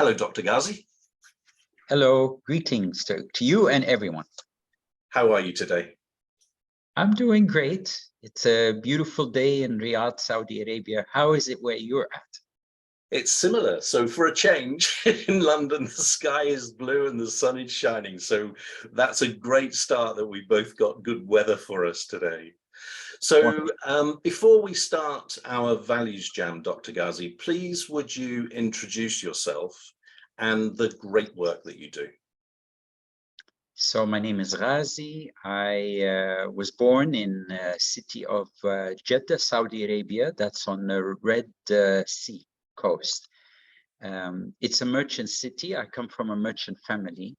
Hello, Dr. Ghazi. Hello, greetings to you and everyone. How are you today? I'm doing great. It's a beautiful day in Riyadh, Saudi Arabia. How is it where you're at? It's similar. So for a change, in London, the sky is blue and the sun is shining. So that's a great start that we both got good weather for us today. So before we start our Values Jam, Dr. Ghazi, please would you introduce yourself and the great work that you do? So my name is Ghazi. I was born in the city of Jeddah, Saudi Arabia. That's on the Red Sea coast. It's a merchant city. I come from a merchant family.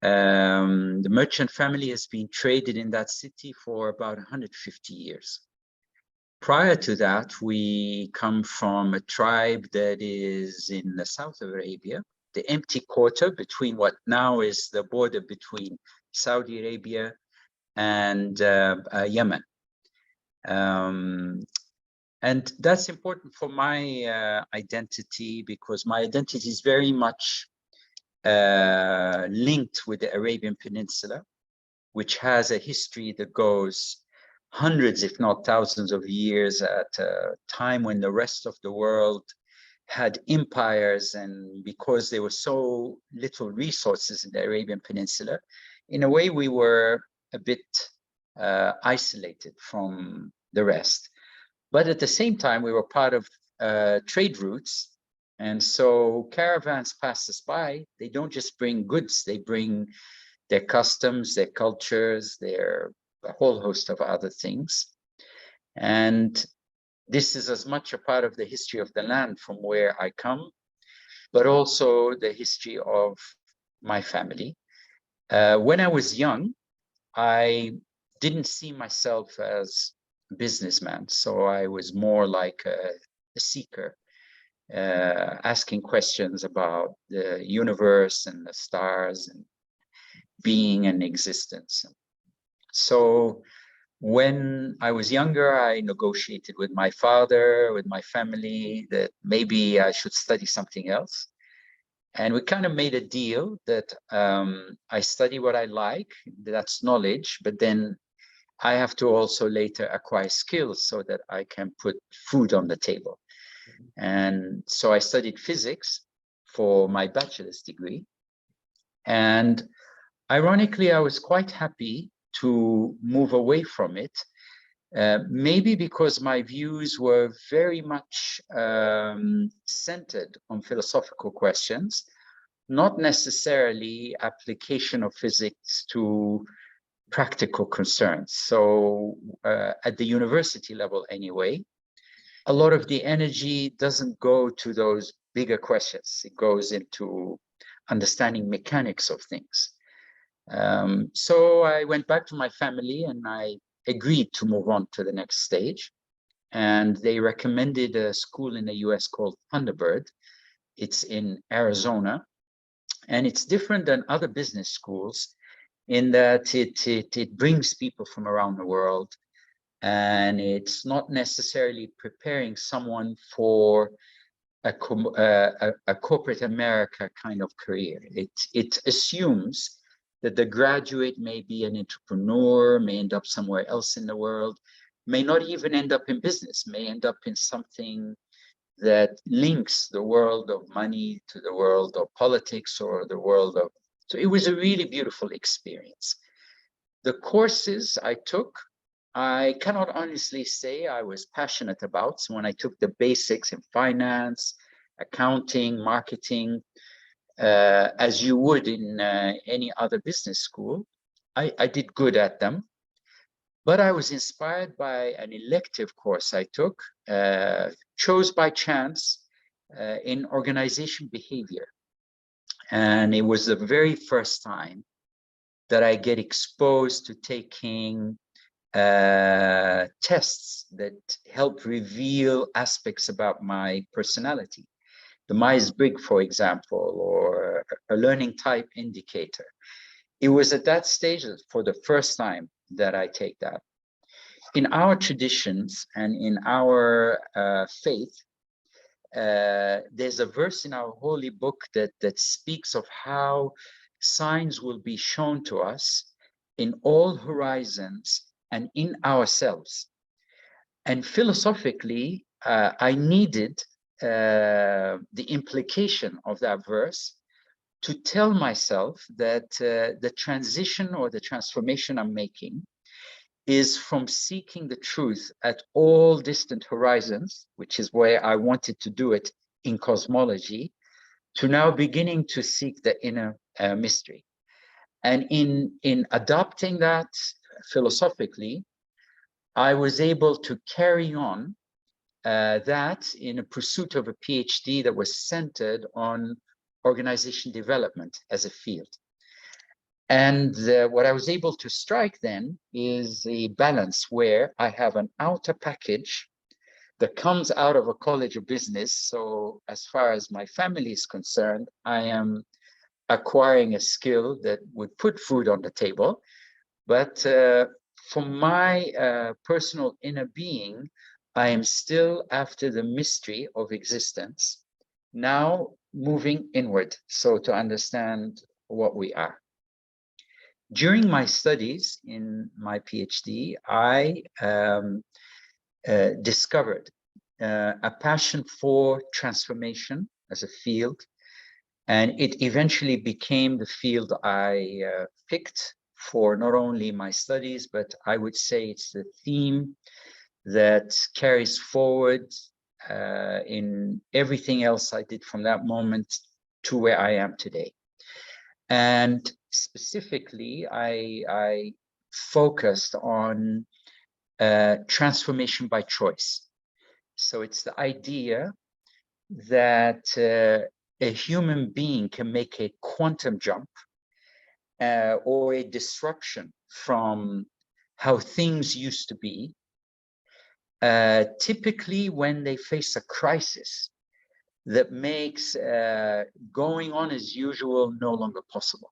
The merchant family has been traded in that city for about 150 years. Prior to that, we come from a tribe that is in the south of Arabia, the empty quarter between what now is the border between Saudi Arabia and Yemen. And that's important for my identity, because my identity is very much linked with the Arabian Peninsula, which has a history that goes hundreds, if not thousands of years, at a time when the rest of the world had empires, and because there were so little resources in the Arabian Peninsula, in a way we were a bit isolated from the rest. But at the same time, we were part of trade routes. And so caravans pass us by. They don't just bring goods, they bring their customs, their cultures, a whole host of other things. And this is as much a part of the history of the land from where I come, but also the history of my family. When I was young, I didn't see myself as a businessman. So I was more like a seeker, asking questions about the universe and the stars and being and existence. So when I was younger, I negotiated with my father, with my family, that maybe I should study something else. And we kind of made a deal that I study what I like, that's knowledge, but then I have to also later acquire skills so that I can put food on the table. And so I studied physics for my bachelor's degree. And ironically, I was quite happy to move away from it, maybe because my views were very much centered on philosophical questions, not necessarily application of physics to practical concerns. So at the university level anyway, a lot of the energy doesn't go to those bigger questions. It goes into understanding mechanics of things. So I went back to my family and I agreed to move on to the next stage. And they recommended a school in the US called Thunderbird. It's in Arizona. And it's different than other business schools in that it brings people from around the world. And it's not necessarily preparing someone for a corporate America kind of career. It assumes that the graduate may be an entrepreneur, may end up somewhere else in the world, may not even end up in business, may end up in something that links the world of money to the world of politics or the world of... So it was a really beautiful experience. The courses I took, I cannot honestly say I was passionate about. So when I took the basics in finance, accounting, marketing, as you would in any other business school, I did good at them. But I was inspired by an elective course I took, chose by chance, in organization behavior. And it was the very first time that I get exposed to taking tests that help reveal aspects about my personality. The Myers-Briggs, for example, or a learning type indicator. It was at that stage for the first time that I take that. In our traditions and in our faith, there's a verse in our holy book that speaks of how signs will be shown to us in all horizons and in ourselves. And philosophically, I needed the implication of that verse to tell myself that the transition or the transformation I'm making is from seeking the truth at all distant horizons, which is where I wanted to do it in cosmology, to now beginning to seek the inner mystery. And in adopting that philosophically, I was able to carry on that in a pursuit of a PhD that was centered on organization development as a field. And what I was able to strike then is a balance where I have an outer package that comes out of a college of business. So as far as my family is concerned, I am acquiring a skill that would put food on the table. But for my personal inner being, I am still after the mystery of existence, now moving inward, so to understand what we are. During my studies in my PhD, I discovered a passion for transformation as a field, and it eventually became the field I picked for not only my studies, but I would say it's the theme that carries forward in everything else I did from that moment to where I am today. And specifically, I focused on transformation by choice. So it's the idea that a human being can make a quantum jump or a disruption from how things used to be, typically when they face a crisis that makes going on as usual no longer possible.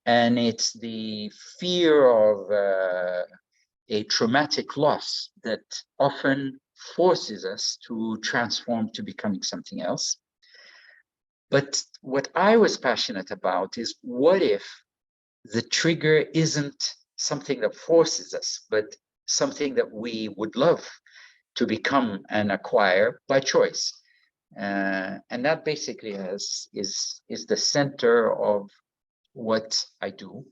And it's the fear of a traumatic loss that often forces us to transform to becoming something else. But what I was passionate about is, what if the trigger isn't something that forces us, but something that we would love to become and acquire by choice? And that basically is the center of what I do.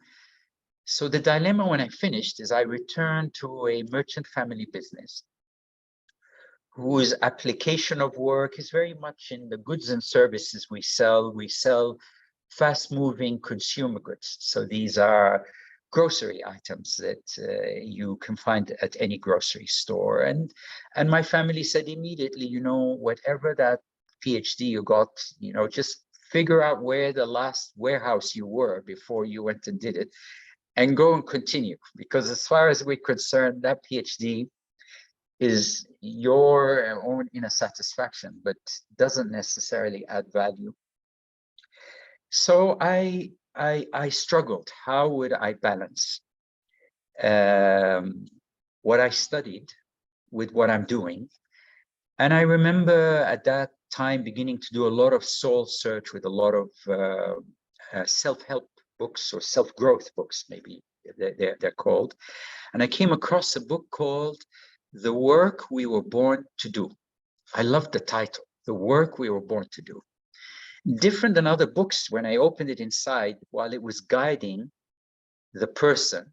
So the dilemma when I finished is I returned to a merchant family business whose application of work is very much in the goods and services we sell. We sell fast-moving consumer goods. So these are grocery items that you can find at any grocery store. And my family said immediately, you know, whatever that PhD you got, you know, just figure out where the last warehouse you were before you went and did it, and go and continue. Because as far as we're concerned, that PhD is your own inner satisfaction, but doesn't necessarily add value. So I struggled. How would I balance what I studied with what I'm doing? And I remember at that time beginning to do a lot of soul search with a lot of self-help books, or self-growth books, maybe they're called. And I came across a book called The Work We Were Born to Do. I loved the title, The Work We Were Born to Do. Different than other books, when I opened it inside, while it was guiding the person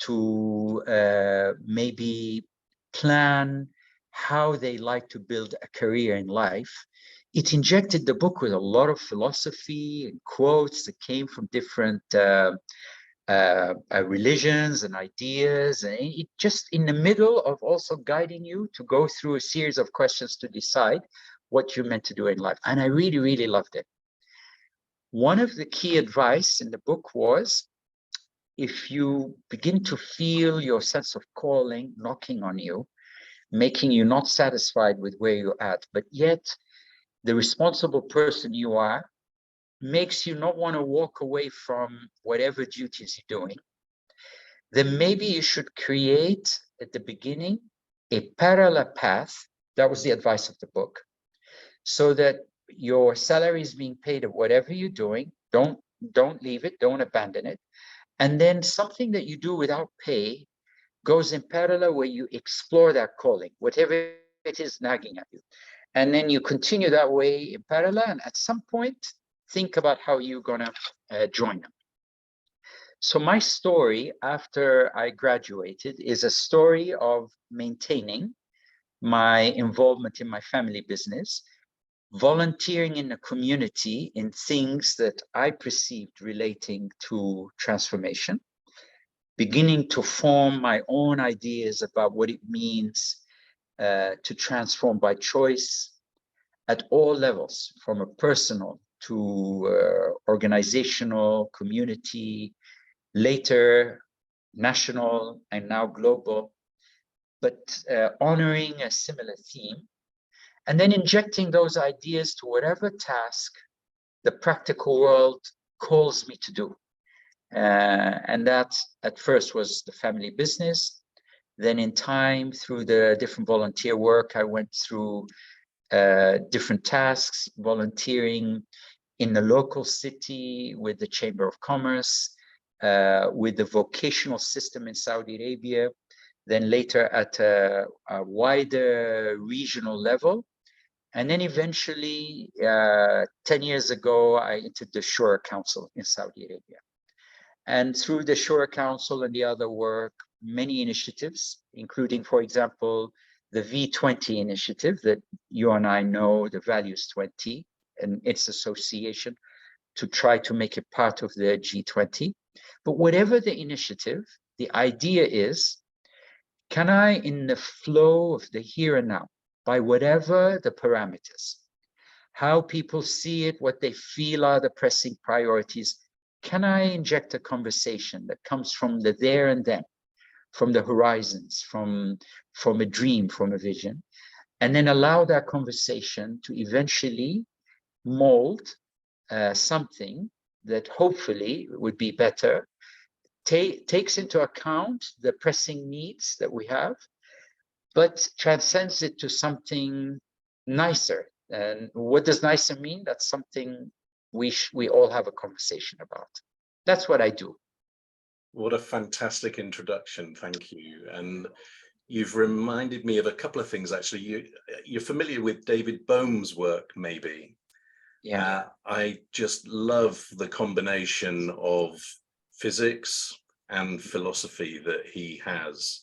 to maybe plan how they like to build a career in life, it injected the book with a lot of philosophy and quotes that came from different religions and ideas, and it just in the middle of also guiding you to go through a series of questions to decide what you're meant to do in life. And I really, really loved it. One of the key advice in the book was, if you begin to feel your sense of calling knocking on you, making you not satisfied with where you're at, but yet the responsible person you are makes you not want to walk away from whatever duties you're doing, then maybe you should create at the beginning a parallel path. That was the advice of the book, so that your salary is being paid at whatever you're doing. Don't leave it, don't abandon it. And then something that you do without pay goes in parallel, where you explore that calling, whatever it is nagging at you. And then you continue that way in parallel, and at some point, think about how you're gonna join them. So my story after I graduated is a story of maintaining my involvement in my family business, volunteering in the community in things that I perceived relating to transformation, beginning to form my own ideas about what it means to transform by choice at all levels, from a personal to organizational, community, later national, and now global, but honoring a similar theme, and then injecting those ideas to whatever task the practical world calls me to do. And that at first was the family business. Then in time, through the different volunteer work, I went through different tasks, volunteering in the local city with the Chamber of Commerce, with the vocational system in Saudi Arabia, then later at a wider regional level. And then eventually, 10 years ago, I entered the Shura Council in Saudi Arabia. And through the Shura Council and the other work, many initiatives, including, for example, the V20 initiative that you and I know, the Values 20, and its association to try to make it part of the G20. But whatever the initiative, the idea is, can I, in the flow of the here and now, by whatever the parameters, how people see it, what they feel are the pressing priorities, can I inject a conversation that comes from the there and then, from the horizons, from a dream, from a vision, and then allow that conversation to eventually mold something that hopefully would be better, takes into account the pressing needs that we have, but transcends it to something nicer. And what does nicer mean? That's something we all have a conversation about. That's what I do. What a fantastic introduction. Thank you. And you've reminded me of a couple of things, actually. You're familiar with David Bohm's work, maybe? Yeah. I just love the combination of physics and philosophy that he has.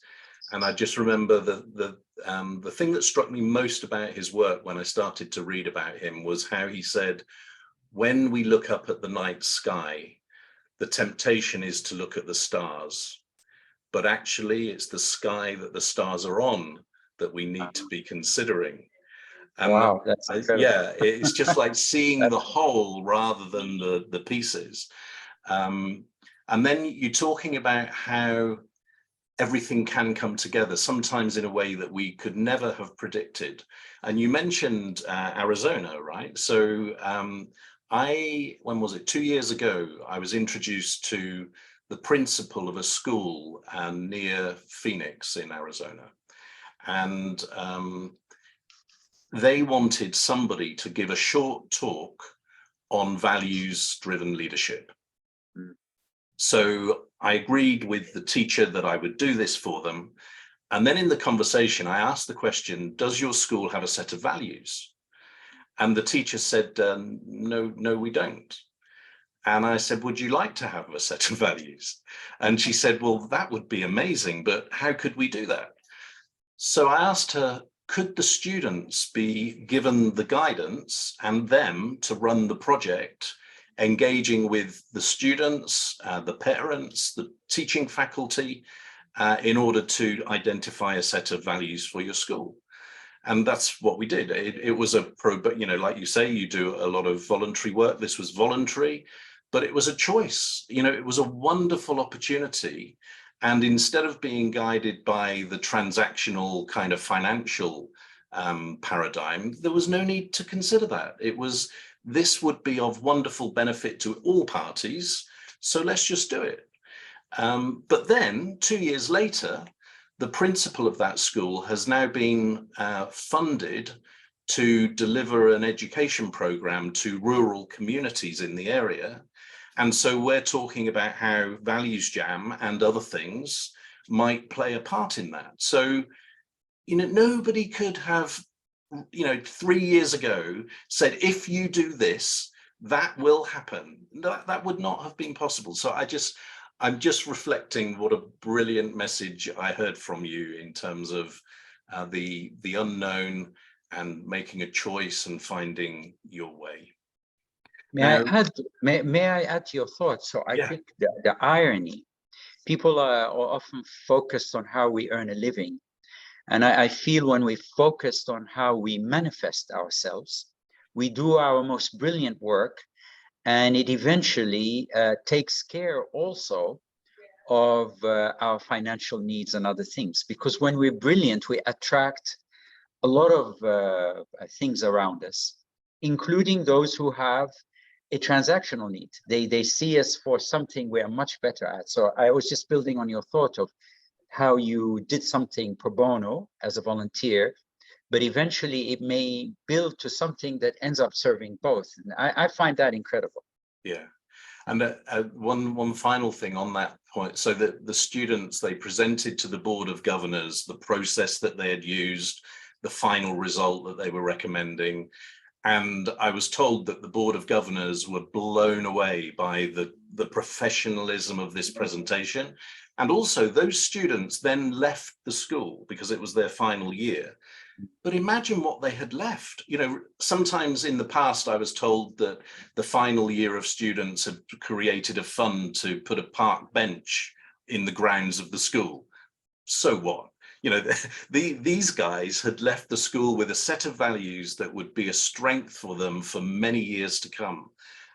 And I just remember the thing that struck me most about his work when I started to read about him was how he said, when we look up at the night sky, the temptation is to look at the stars, but actually it's the sky that the stars are on that we need to be considering. And wow, that's incredible. Yeah, it's just like seeing the whole rather than the pieces. And then you're talking about how everything can come together, sometimes in a way that we could never have predicted. And you mentioned Arizona, right? So when was it, 2 years ago, I was introduced to the principal of a school near Phoenix in Arizona. And they wanted somebody to give a short talk on values-driven leadership. So I agreed with the teacher that I would do this for them. And then in the conversation, I asked the question, does your school have a set of values? And the teacher said, no, we don't. And I said, would you like to have a set of values? And she said, well, that would be amazing, but how could we do that? So I asked her, could the students be given the guidance and them to run the project, engaging with the students, the parents, the teaching faculty, in order to identify a set of values for your school? And that's what we did. It was like you say, you do a lot of voluntary work. This was voluntary, but it was a choice. It was a wonderful opportunity. And instead of being guided by the transactional kind of financial paradigm, there was no need to consider that. This would be of wonderful benefit to all parties, so let's just do it. But then 2 years later, the principal of that school has now been funded to deliver an education program to rural communities in the area. And so we're talking about how ValuesJam and other things might play a part in that. So, nobody could have, 3 years ago said, if you do this, that will happen. That would not have been possible. So I'm just reflecting what a brilliant message I heard from you in terms of the unknown and making a choice and finding your way. May I add to your thoughts? So I think the irony, people are often focused on how we earn a living. And I feel when we focused on how we manifest ourselves, we do our most brilliant work, and it eventually takes care also of our financial needs and other things. Because when we're brilliant, we attract a lot of things around us, including those who have a transactional need. They see us for something we're much better at. So I was just building on your thought of how you did something pro bono as a volunteer, but eventually it may build to something that ends up serving both. And I find that incredible. Yeah. And one final thing on that point. So that the students, they presented to the Board of Governors the process that they had used, the final result that they were recommending. And I was told that the Board of Governors were blown away by the professionalism of this presentation. And also those students then left the school because it was their final year. But imagine what they had left. Sometimes in the past, I was told that the final year of students had created a fund to put a park bench in the grounds of the school. So what? These guys had left the school with a set of values that would be a strength for them for many years to come.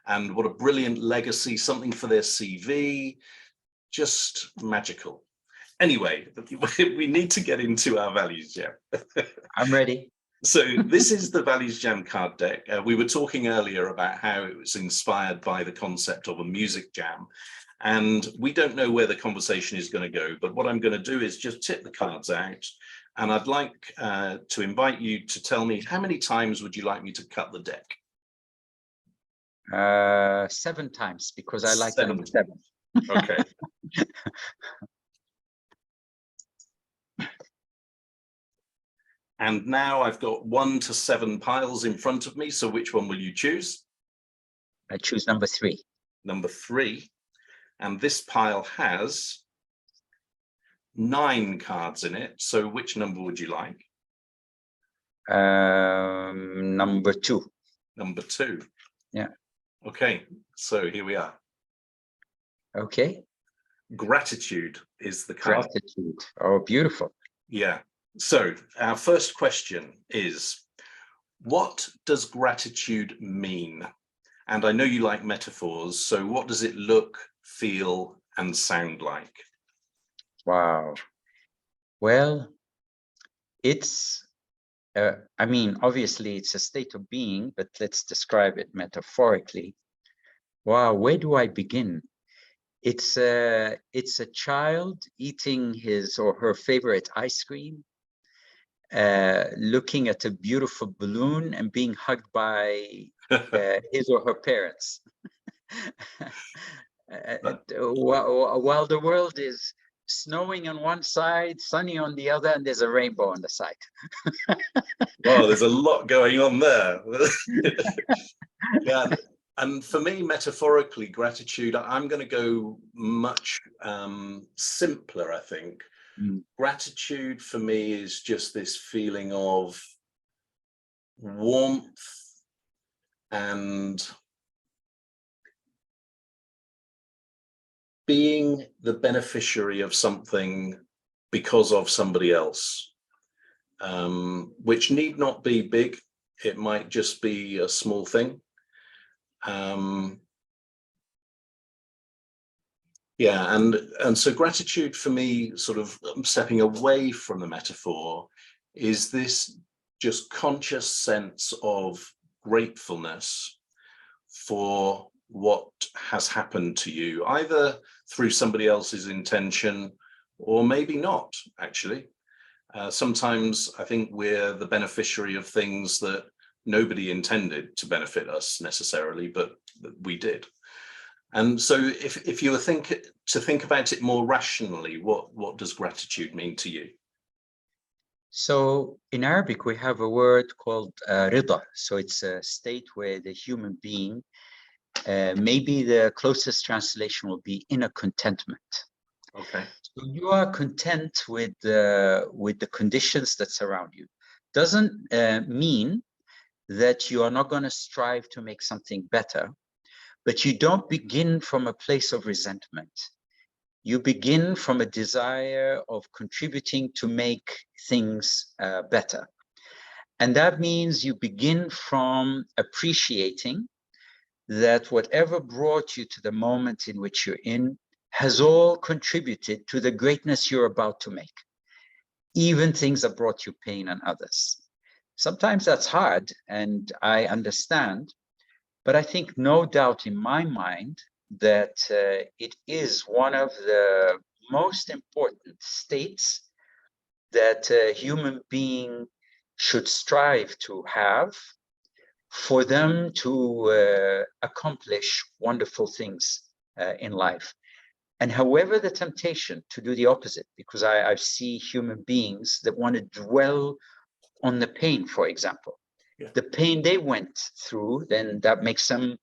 And what a brilliant legacy, something for their CV, just magical. Anyway, we need to get into our Values Jam. I'm ready. So this is the Values Jam card deck. We were talking earlier about how it was inspired by the concept of a music jam. And we don't know where the conversation is going to go, but what I'm going to do is just tip the cards out. And I'd like to invite you to tell me, how many times would you like me to cut the deck? 7 times, because I like the number 7. Okay. And now I've got 1 to 7 piles in front of me. So which one will you choose? I choose number 3. Number 3. And this pile has 9 cards in it. So which number would you like? Number 2. Number 2. Yeah. Okay, so here we are. Okay. Gratitude is the card. Gratitude. Oh, beautiful. Yeah. So our first question is, what does gratitude mean? And I know you like metaphors, so what does it look, feel, and sound like? Wow. Well, it's, obviously it's a state of being, but let's describe it metaphorically. Wow, where do I begin? It's a child eating his or her favorite ice cream, looking at a beautiful balloon and being hugged by his or her parents. While the world is snowing on one side, sunny on the other, and there's a rainbow on the side. Wow, there's a lot going on there. Yeah, and for me, metaphorically, gratitude, I'm going to go much simpler, I think. Gratitude for me is just this feeling of warmth and being the beneficiary of something because of somebody else, which need not be big. It might just be a small thing. Yeah, and so gratitude for me, sort of stepping away from the metaphor, is this just conscious sense of gratefulness for what has happened to you, either through somebody else's intention or maybe not, actually. Sometimes I think we're the beneficiary of things that nobody intended to benefit us necessarily, but we did. And so if you were to think about it more rationally, what does gratitude mean to you? So in Arabic, we have a word called rida. So it's a state where the human being, maybe the closest translation will be inner contentment. Okay. So you are content with the conditions that surround you. Doesn't mean that you are not going to strive to make something better, but you don't begin from a place of resentment. You begin from a desire of contributing to make things better. And that means you begin from appreciating that whatever brought you to the moment in which you're in has all contributed to the greatness you're about to make, even things that brought you pain and others. Sometimes that's hard, and I understand, but I think no doubt in my mind that it is one of the most important states that a human being should strive to have for them to accomplish wonderful things in life. And however the temptation to do the opposite, because I see human beings that want to dwell on the pain, for example, the pain they went through, then that makes them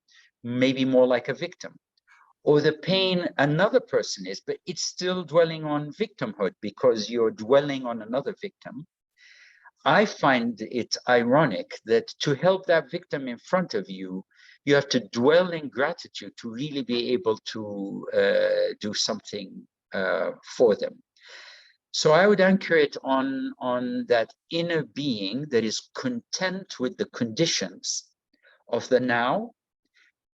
maybe more like a victim. Or the pain another person is, but it's still dwelling on victimhood because you're dwelling on another victim. I find it ironic that to help that victim in front of you, you have to dwell in gratitude to really be able to do something for them. So I would anchor it on that inner being that is content with the conditions of the now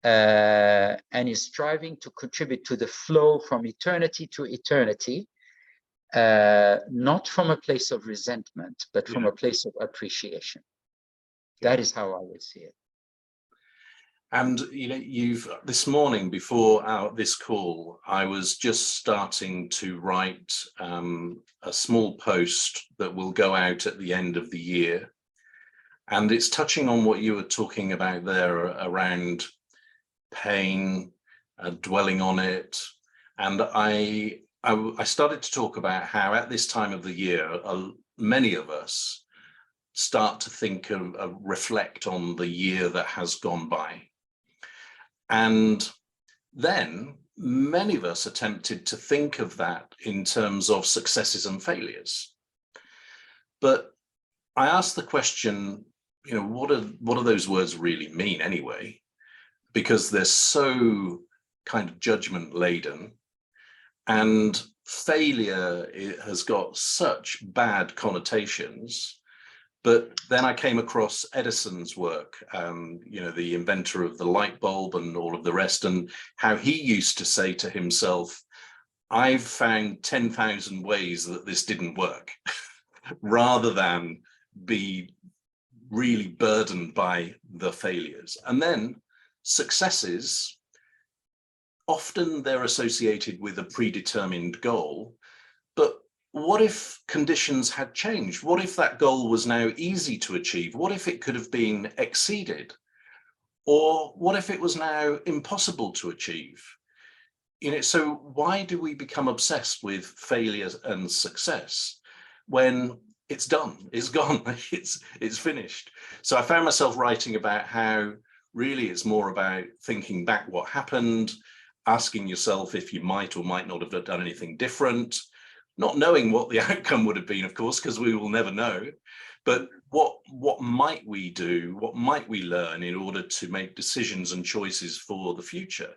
and is striving to contribute to the flow from eternity to eternity, not from a place of resentment, but from a place of appreciation. That is how I would see it. And you've this morning before this call, I was just starting to write a small post that will go out at the end of the year, and it's touching on what you were talking about there around pain, dwelling on it, and I started to talk about how at this time of the year, many of us start to think and reflect on the year that has gone by. And then many of us attempted to think of that in terms of successes and failures. But I asked the question, what do those words really mean anyway? Because they're so kind of judgment laden, and failure has got such bad connotations. But then I came across Edison's work, the inventor of the light bulb and all of the rest, and how he used to say to himself, I've found 10,000 ways that this didn't work, rather than be really burdened by the failures. And then successes, often they're associated with a predetermined goal, but what if conditions had changed? What if that goal was now easy to achieve? What if it could have been exceeded? Or what if it was now impossible to achieve? So why do we become obsessed with failure and success when it's done, it's gone, it's finished? So I found myself writing about how really it's more about thinking back what happened, asking yourself if you might or might not have done anything different, not knowing what the outcome would have been, of course, because we will never know, but what might we do, what might we learn in order to make decisions and choices for the future?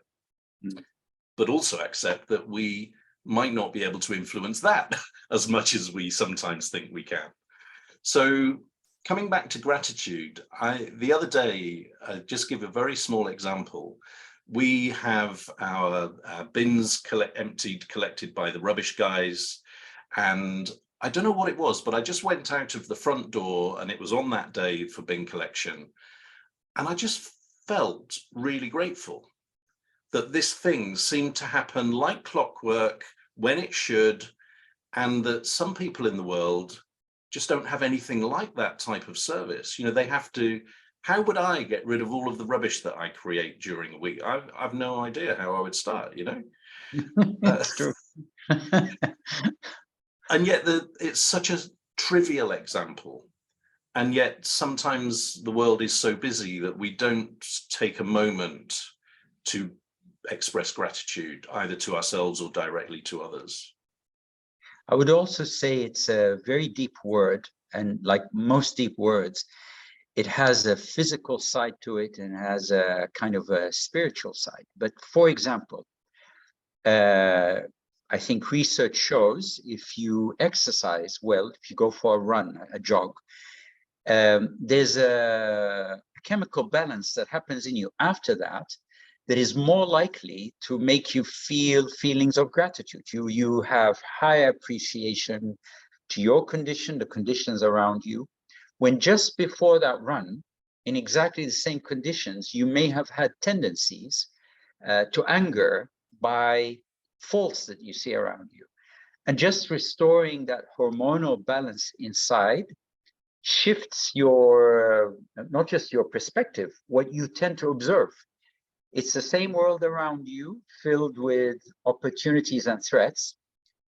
But also accept that we might not be able to influence that as much as we sometimes think we can. So coming back to gratitude, the other day, just give a very small example. We have our bins emptied, collected by the rubbish guys. And I don't know what it was, but I just went out of the front door and it was on that day for bin collection. And I just felt really grateful that this thing seemed to happen like clockwork when it should, and that some people in the world just don't have anything like that type of service. You know, they have to, how would I get rid of all of the rubbish that I create during a week? I've no idea how I would start, you know. It's true. And yet it's such a trivial example. And yet sometimes the world is so busy that we don't take a moment to express gratitude either to ourselves or directly to others. I would also say it's a very deep word, and like most deep words, it has a physical side to it and has a kind of a spiritual side. But for example, I think research shows if you exercise well, if you go for a run, a jog, there's a chemical balance that happens in you after that that is more likely to make you feel feelings of gratitude. You have higher appreciation to your condition, the conditions around you, when just before that run, in exactly the same conditions, you may have had tendencies to anger by faults that you see around you. And just restoring that hormonal balance inside shifts your, not just your perspective, what you tend to observe. It's the same world around you filled with opportunities and threats.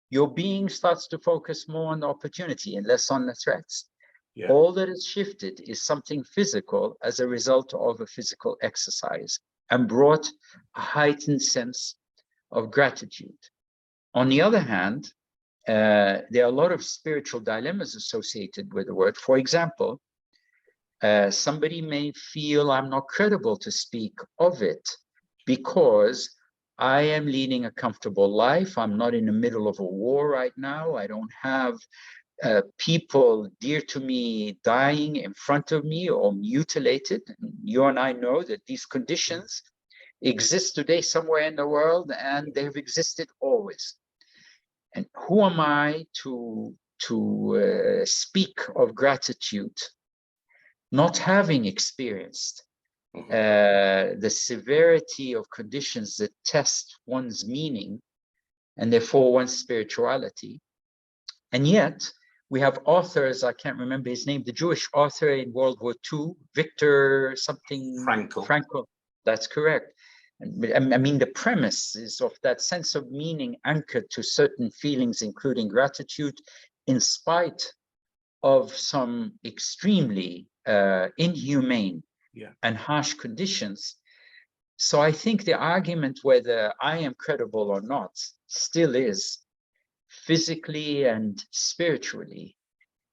Your being starts to focus more on the opportunity and less on the threats. Yeah. All that is shifted is something physical as a result of a physical exercise and brought a heightened sense of gratitude. On the other hand, there are a lot of spiritual dilemmas associated with the word. For example, somebody may feel I'm not credible to speak of it because I am leading a comfortable life. I'm not in the middle of a war right now. I don't have people dear to me dying in front of me or mutilated. You and I know that these conditions exist today somewhere in the world, and they've existed always. And who am I to speak of gratitude, not having experienced the severity of conditions that test one's meaning and therefore one's spirituality? And yet we have authors, I can't remember his name, the Jewish author in World War II, Viktor something. Frankl. That's correct. I mean, the premise is of that sense of meaning anchored to certain feelings, including gratitude, in spite of some extremely inhumane and harsh conditions. So I think the argument whether I am credible or not still is, physically and spiritually,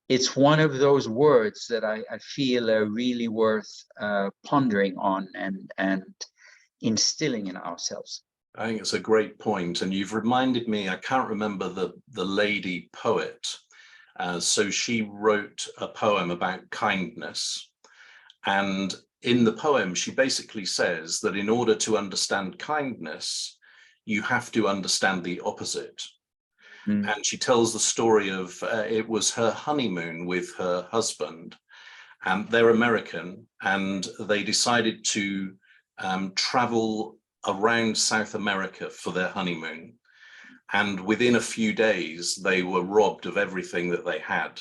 it's one of those words that I feel are really worth pondering on and instilling in ourselves. I think it's a great point, and you've reminded me, I can't remember the lady poet. So she wrote a poem about kindness, and in the poem she basically says that in order to understand kindness, you have to understand the opposite. And she tells the story of it was her honeymoon with her husband, and they're American, and they decided to travel around South America for their honeymoon. And within a few days, they were robbed of everything that they had.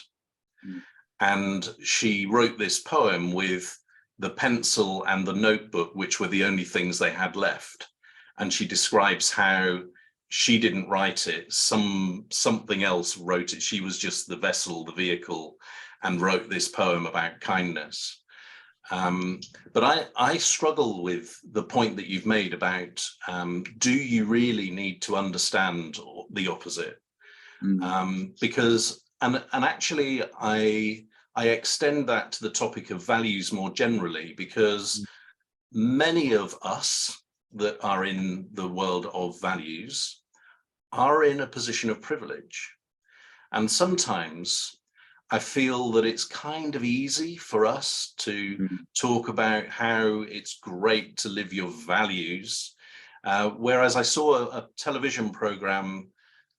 And she wrote this poem with the pencil and the notebook, which were the only things they had left. And she describes how she didn't write it, something else wrote it. She was just the vessel, the vehicle, and wrote this poem about kindness. But I struggle with the point that you've made about, do you really need to understand the opposite? Because, and actually I extend that to the topic of values more generally, because many of us that are in the world of values are in a position of privilege. And sometimes I feel that it's kind of easy for us to talk about how it's great to live your values. Whereas I saw a television program,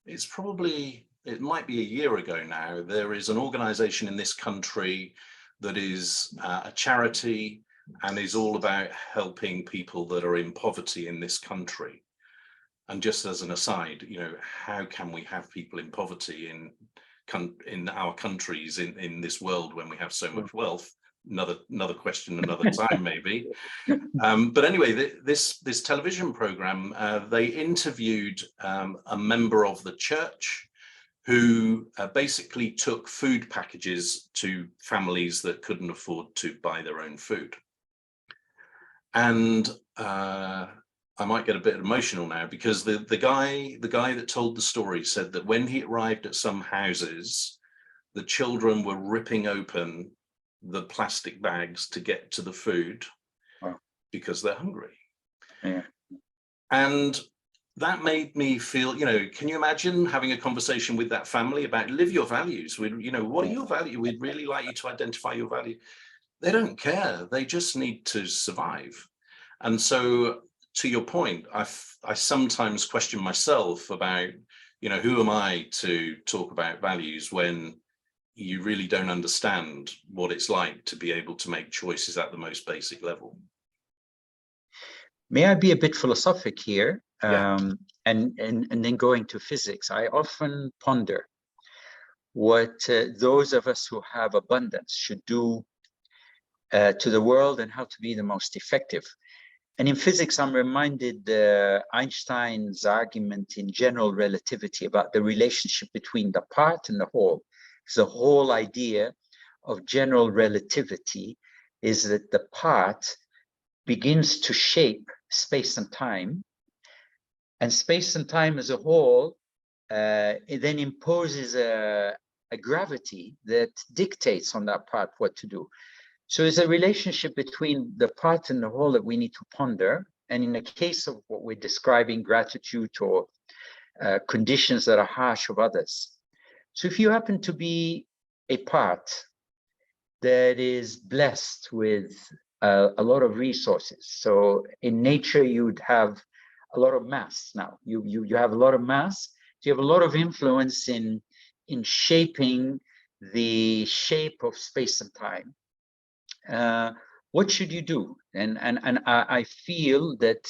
it might be a year ago now. There is an organization in this country that is a charity and is all about helping people that are in poverty in this country. And just as an aside, you know, how can we have people in poverty in in our countries in this world when we have so much wealth. Another question, another time maybe. But anyway, this television program, they interviewed a member of the church who basically took food packages to families that couldn't afford to buy their own food. And I might get a bit emotional now, because the guy that told the story said that when he arrived at some houses, the children were ripping open the plastic bags to get to the food. Wow. Because they're hungry. Yeah. And that made me feel, can you imagine having a conversation with that family about live your values? What are your values? We'd really like you to identify your value. They don't care. They just need to survive. And so, to your point, I sometimes question myself about, who am I to talk about values when you really don't understand what it's like to be able to make choices at the most basic level. May I be a bit philosophic here? Yeah. And then going to physics, I often ponder what those of us who have abundance should do to the world and how to be the most effective. And in physics, I'm reminded Einstein's argument in general relativity about the relationship between the part and the whole. So the whole idea of general relativity is that the part begins to shape space and time, and space and time as a whole it then imposes a gravity that dictates on that part what to do. So there's a relationship between the part and the whole that we need to ponder. And in the case of what we're describing, gratitude or conditions that are harsh of others. So if you happen to be a part that is blessed with a lot of resources, so in nature you'd have a lot of mass. Now you have a lot of mass. You have a lot of influence in shaping the shape of space and time. What should you do? And I feel that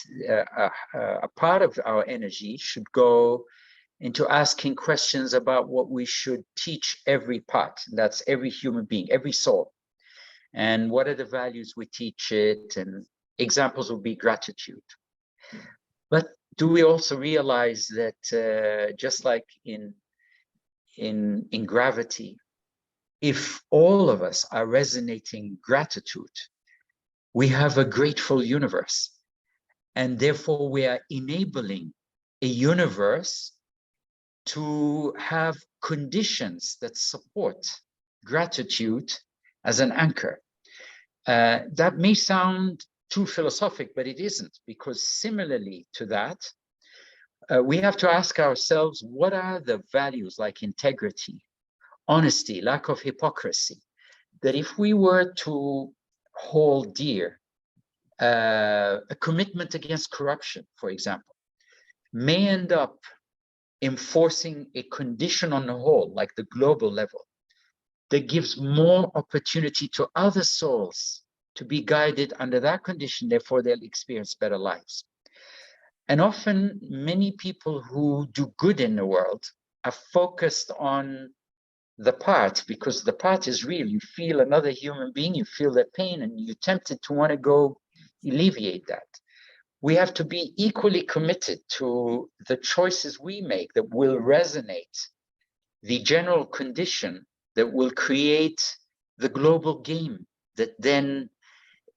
a part of our energy should go into asking questions about what we should teach every part. That's every human being, every soul. And what are the values we teach it? And examples would be gratitude. But do we also realize that just like in gravity, if all of us are resonating gratitude, we have a grateful universe. And therefore we are enabling a universe to have conditions that support gratitude as an anchor. That may sound too philosophic, but it isn't, because similarly to that, we have to ask ourselves, what are the values like integrity, honesty, lack of hypocrisy, that if we were to hold dear, a commitment against corruption, for example, may end up enforcing a condition on the whole, like the global level, that gives more opportunity to other souls to be guided under that condition, therefore they'll experience better lives. And often many people who do good in the world are focused on the part, because the part is real. You feel another human being, you feel their pain, and you're tempted to want to go alleviate that. We have to be equally committed to the choices we make that will resonate the general condition that will create the global game that then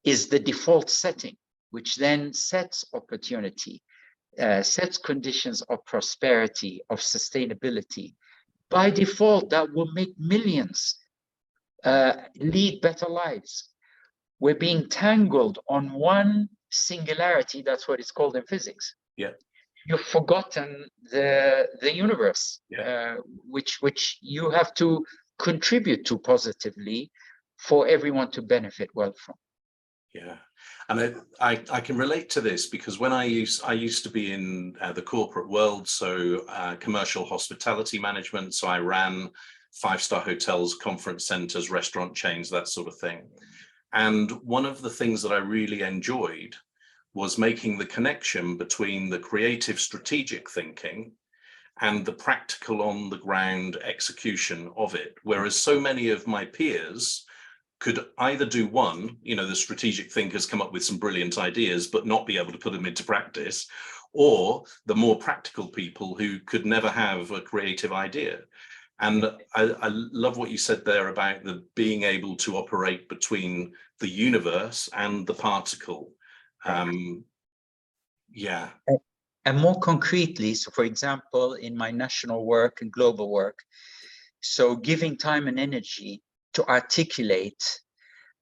is the default setting, which then sets opportunity, sets conditions of prosperity, of sustainability. By default, that will make millions lead better lives. We're being tangled on one singularity. That's what it's called in physics. Yeah. You've forgotten the universe, yeah. Which you have to contribute to positively for everyone to benefit well from. Yeah, and I can relate to this, because when I used to be in the corporate world, so commercial hospitality management. So I ran 5-star hotels, conference centers, restaurant chains, that sort of thing. And one of the things that I really enjoyed was making the connection between the creative strategic thinking and the practical on the ground execution of it. Whereas so many of my peers could either do one, the strategic thinkers come up with some brilliant ideas, but not be able to put them into practice, or the more practical people who could never have a creative idea. And I love what you said there about the being able to operate between the universe and the particle. Yeah. And more concretely, so for example, in my national work and global work, so giving time and energy to articulate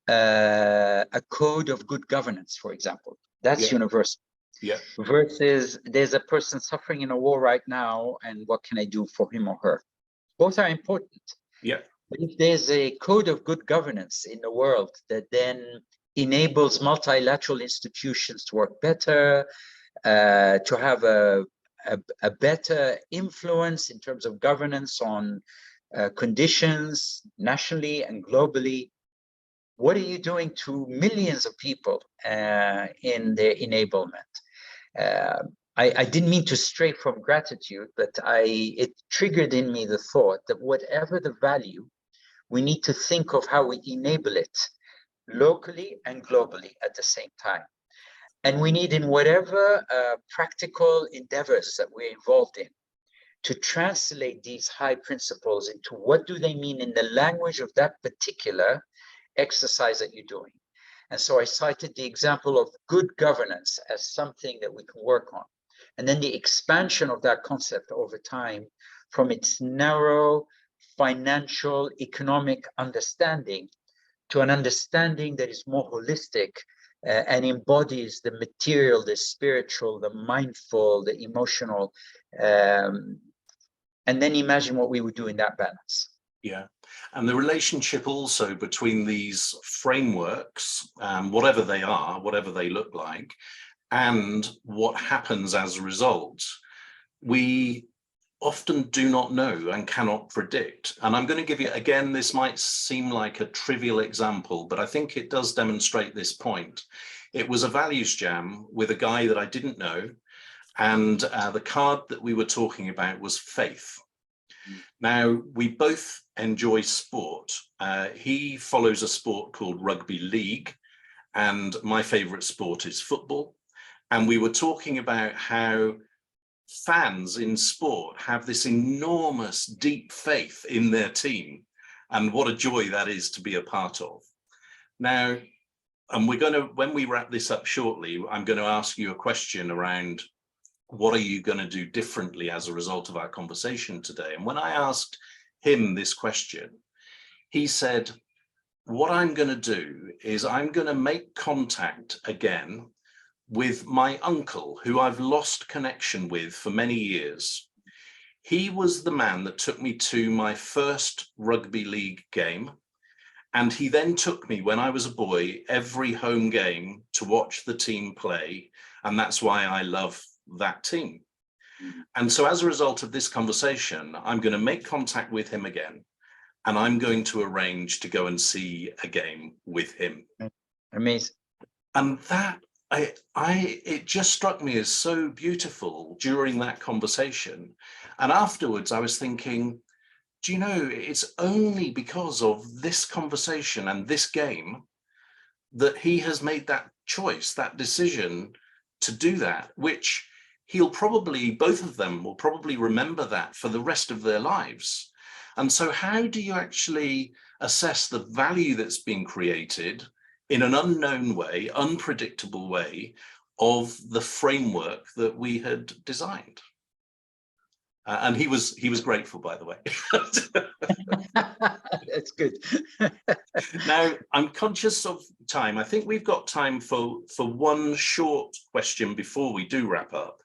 a code of good governance, for example, that's universal. Yeah. Versus there's a person suffering in a war right now, and what can I do for him or her? Both are important. Yeah. But if there's a code of good governance in the world that then enables multilateral institutions to work better, to have a better influence in terms of governance on conditions nationally and globally, what are you doing to millions of people in their enablement? I didn't mean to stray from gratitude, but it triggered in me the thought that whatever the value, we need to think of how we enable it locally and globally at the same time. And we need, in whatever practical endeavors that we're involved in, to translate these high principles into what do they mean in the language of that particular exercise that you're doing. And so I cited the example of good governance as something that we can work on. And then the expansion of that concept over time from its narrow financial, economic understanding to an understanding that is more holistic and embodies the material, the spiritual, the mindful, the emotional. And then imagine what we would do in that balance. Yeah. And the relationship also between these frameworks, whatever they are, whatever they look like, and what happens as a result, we often do not know and cannot predict. And I'm going to give you, again, this might seem like a trivial example, but I think it does demonstrate this point. It was a ValuesJam with a guy that I didn't know, and the card that we were talking about was faith. Now, we both enjoy sport. He follows a sport called rugby league, and my favorite sport is football. And we were talking about how fans in sport have this enormous, deep faith in their team, and what a joy that is to be a part of. Now, and we're going to, when we wrap this up shortly, I'm going to ask you a question around what are you going to do differently as a result of our conversation today? And when I asked him this question, he said, what I'm going to do is I'm going to make contact again with my uncle, who I've lost connection with for many years. He was the man that took me to my first rugby league game. And he then took me, when I was a boy, every home game to watch the team play. And that's why I love that team. And so as a result of this conversation, I'm going to make contact with him again, and I'm going to arrange to go and see a game with him. Amazing. And that it just struck me as so beautiful during that conversation. And afterwards I was thinking, do you know, it's only because of this conversation and this game that he has made that choice, that decision to do that, which he'll probably, both of them will probably remember that for the rest of their lives. And so how do you actually assess the value that's been created in an unknown way, unpredictable way, of the framework that we had designed? And he was grateful, by the way. That's good. Now, I'm conscious of time. I think we've got time for one short question before we do wrap up.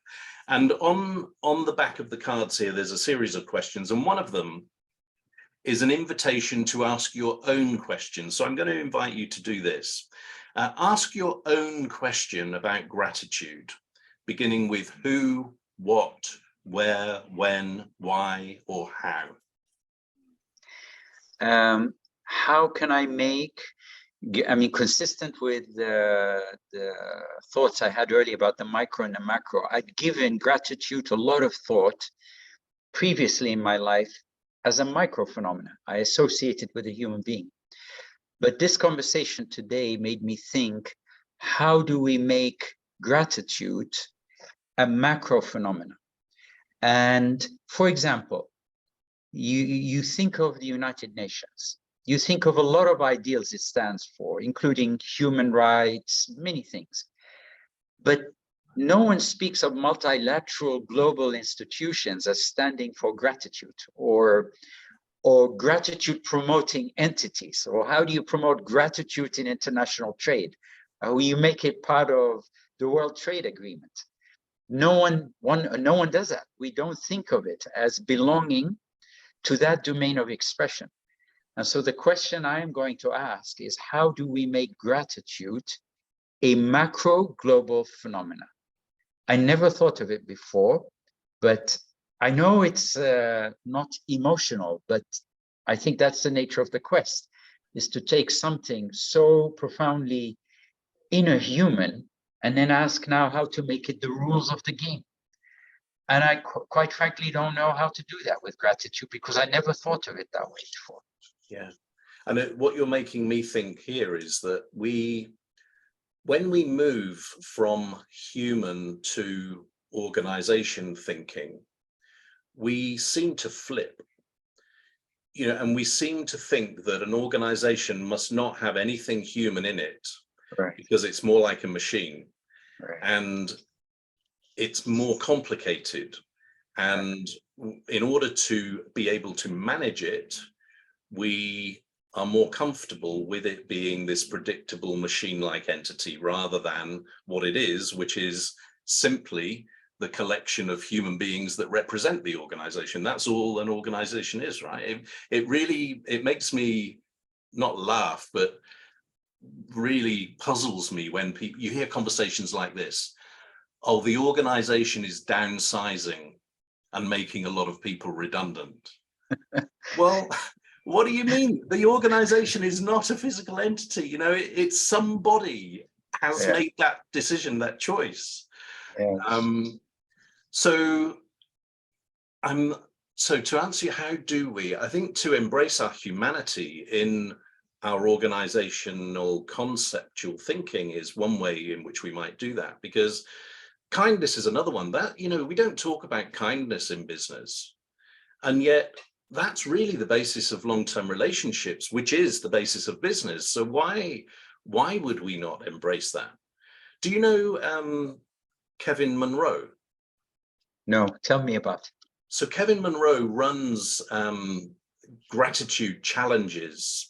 And on the back of the cards here, there's a series of questions, and one of them is an invitation to ask your own question. So I'm going to invite you to do this. Ask your own question about gratitude, beginning with who, what, where, when, why, or how. How can I make, I mean, consistent with the thoughts I had earlier about the micro and the macro, I'd given gratitude a lot of thought previously in my life as a micro phenomenon. I associate it with a human being. But this conversation today made me think, how do we make gratitude a macro phenomenon? And for example, you think of the United Nations, you think of a lot of ideals it stands for, including human rights, many things. But no one speaks of multilateral global institutions as standing for gratitude, or gratitude promoting entities, or how do you promote gratitude in international trade? You make it part of the World Trade Agreement. No one does that. We don't think of it as belonging to that domain of expression. And so the question I am going to ask is, how do we make gratitude a macro global phenomena? I never thought of it before, but I know it's not emotional, but I think that's the nature of the quest, is to take something so profoundly inner human and then ask now how to make it the rules of the game. And I quite frankly don't know how to do that with gratitude, because I never thought of it that way before. Yeah. And what you're making me think here is that when we move from human to organization thinking, we seem to flip, and we seem to think that an organization must not have anything human in it, Right. because it's more like a machine. Right. And it's more complicated. And in order to be able to manage it, we are more comfortable with it being this predictable machine-like entity, rather than what it is, which is simply the collection of human beings that represent the organization. That's all an organization is, right? It makes me not laugh, but really puzzles me when you hear conversations like this. Oh, the organization is downsizing and making a lot of people redundant. Well, what do you mean? The organization is not a physical entity. It's somebody has made that decision, that choice. Yes. So to answer you, how do we? I think to embrace our humanity in our organizational conceptual thinking is one way in which we might do that, because kindness is another one. That, we don't talk about kindness in business, and yet that's really the basis of long-term relationships, which is the basis of business. So why would we not embrace that? Do you know Kevin Monroe? No, tell me about it. So Kevin Monroe runs gratitude challenges.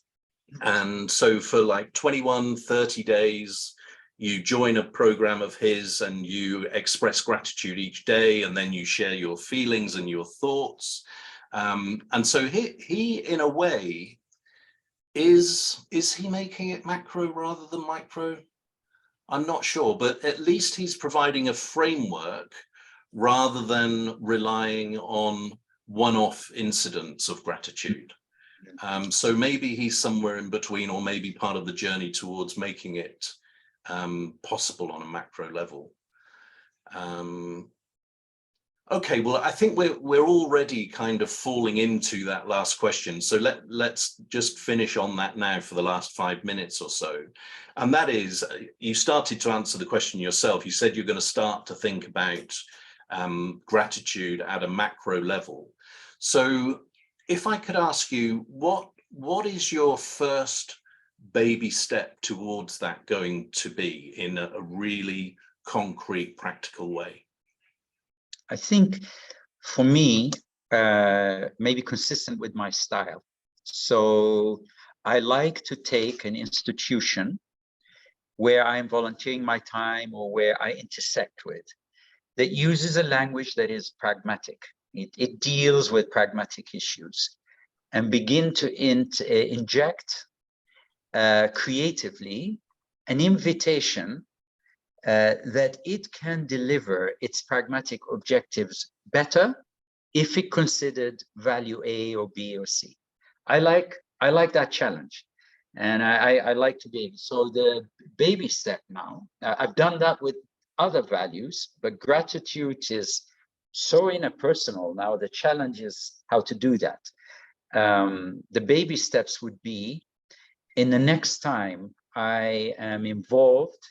And so for like 21, 30 days, you join a program of his and you express gratitude each day, and then you share your feelings and your thoughts. And so he in a way, is he making it macro rather than micro? I'm not sure, but at least he's providing a framework rather than relying on one-off incidents of gratitude. So maybe he's somewhere in between, or maybe part of the journey towards making it possible on a macro level. Okay, well, I think we're already kind of falling into that last question. So let's just finish on that now for the last 5 minutes or so. And that is, you started to answer the question yourself. You said you're going to start to think about gratitude at a macro level. So if I could ask you, what is your first baby step towards that going to be in a really concrete, practical way? I think for me, maybe consistent with my style. So I like to take an institution where I'm volunteering my time or where I intersect with, that uses a language that is pragmatic. It deals with pragmatic issues, and begin to inject creatively an invitation that it can deliver its pragmatic objectives better if it considered value A or B or C. I like that challenge, and I like to be able. So the baby step now, I've done that with other values, but gratitude is so interpersonal now. The challenge is how to do that. The baby steps would be, in the next time I am involved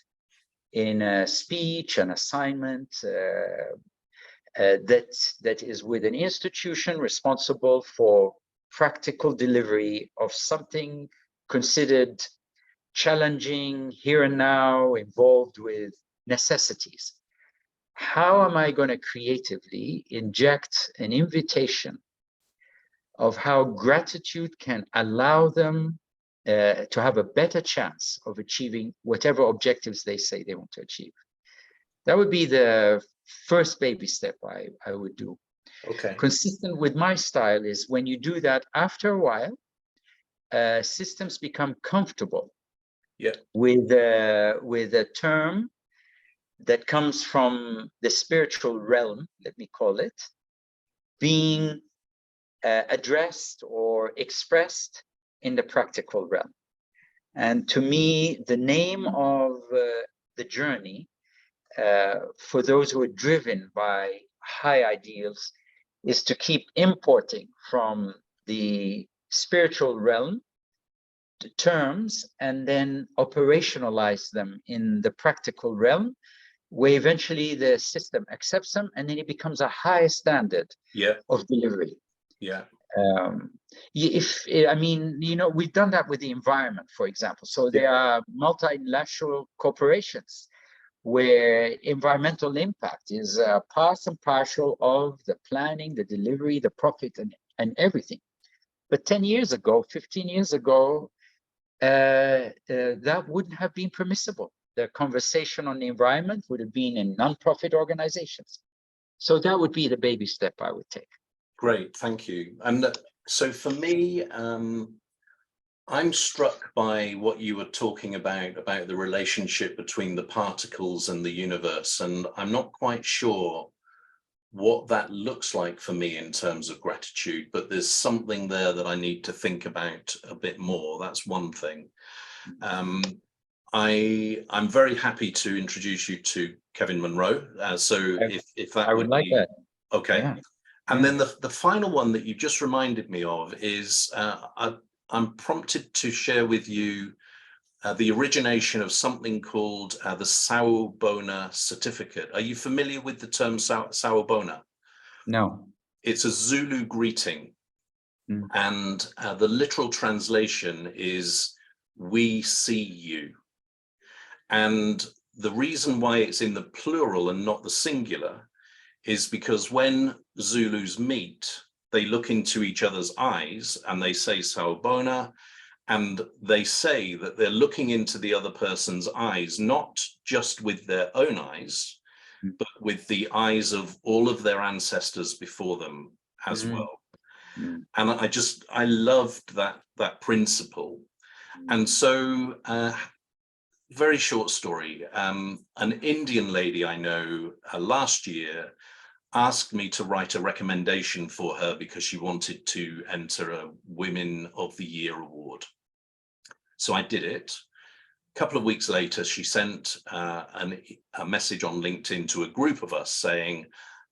in a speech, an assignment that is with an institution responsible for practical delivery of something considered challenging, here and now, involved with necessities. How am I going to creatively inject an invitation of how gratitude can allow them to have a better chance of achieving whatever objectives they say they want to achieve? That would be the first baby step I would do. Okay. Consistent with my style is when you do that, after a while, systems become comfortable with a term that comes from the spiritual realm, let me call it, being addressed or expressed in the practical realm. And to me, the name of the journey for those who are driven by high ideals is to keep importing from the spiritual realm the terms and then operationalize them in the practical realm, where eventually the system accepts them and then it becomes a high standard of delivery. I mean, you know, we've done that with the environment, for example. So there are multinational corporations where environmental impact is part and parcel of the planning, the delivery, the profit, and everything. But 10 years ago, 15 years ago, that wouldn't have been permissible. The conversation on the environment would have been in non-profit organizations. So that would be the baby step I would take. Great, thank you. And so for me, I'm struck by what you were talking about the relationship between the particles and the universe. And I'm not quite sure what that looks like for me in terms of gratitude, but there's something there that I need to think about a bit more. That's one thing. I'm very happy to introduce you to Kevin Monroe. So if that I would like that. Okay. Yeah. And then the final one that you just reminded me of is I'm prompted to share with you the origination of something called the Sawubona certificate. Are you familiar with the term Sawubona? No. It's a Zulu greeting. And the literal translation is, "We see you." And the reason why it's in the plural and not the singular is because when Zulus meet, they look into each other's eyes and they say Sawubona, and they say that they're looking into the other person's eyes, not just with their own eyes, but with the eyes of all of their ancestors before them as well. And I loved that principle. And so, very short story, an Indian lady I know last year asked me to write a recommendation for her because she wanted to enter a Women of the Year award. So I did it. A couple of weeks later, she sent a message on LinkedIn to a group of us saying,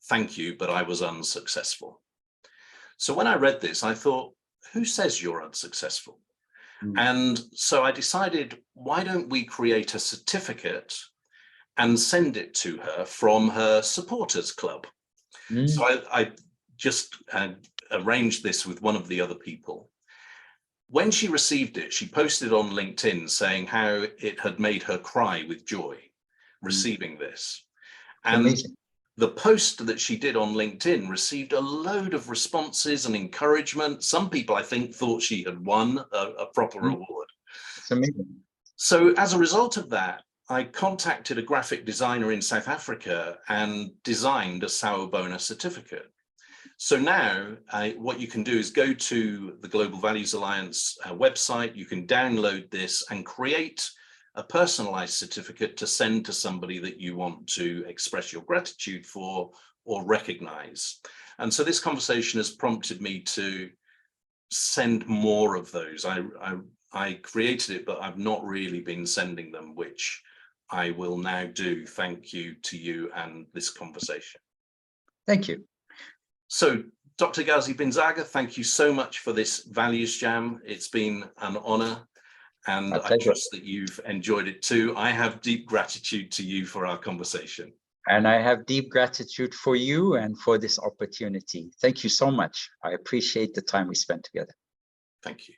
"Thank you, but I was unsuccessful." So when I read this, I thought, who says you're unsuccessful? And so I decided, why don't we create a certificate and send it to her from her supporters club? So I just arranged this with one of the other people. When she received it, she posted on LinkedIn saying how it had made her cry with joy receiving this. And amazing. The post that she did on LinkedIn received a load of responses and encouragement. Some people, I think, thought she had won a proper award. It's amazing. So as a result of that, I contacted a graphic designer in South Africa and designed a Sawubona certificate. So now what you can do is go to the Global Values Alliance website. You can download this and create a personalized certificate to send to somebody that you want to express your gratitude for or recognize. And so this conversation has prompted me to send more of those. I created it, but I've not really been sending them, which I will now do. Thank you to you and this conversation. Thank you. So, Dr. Ghazi Binzagr, thank you so much for this Values Jam. It's been an honor, and I trust that you've enjoyed it too. I have deep gratitude to you for our conversation. And I have deep gratitude for you and for this opportunity. Thank you so much. I appreciate the time we spent together. Thank you.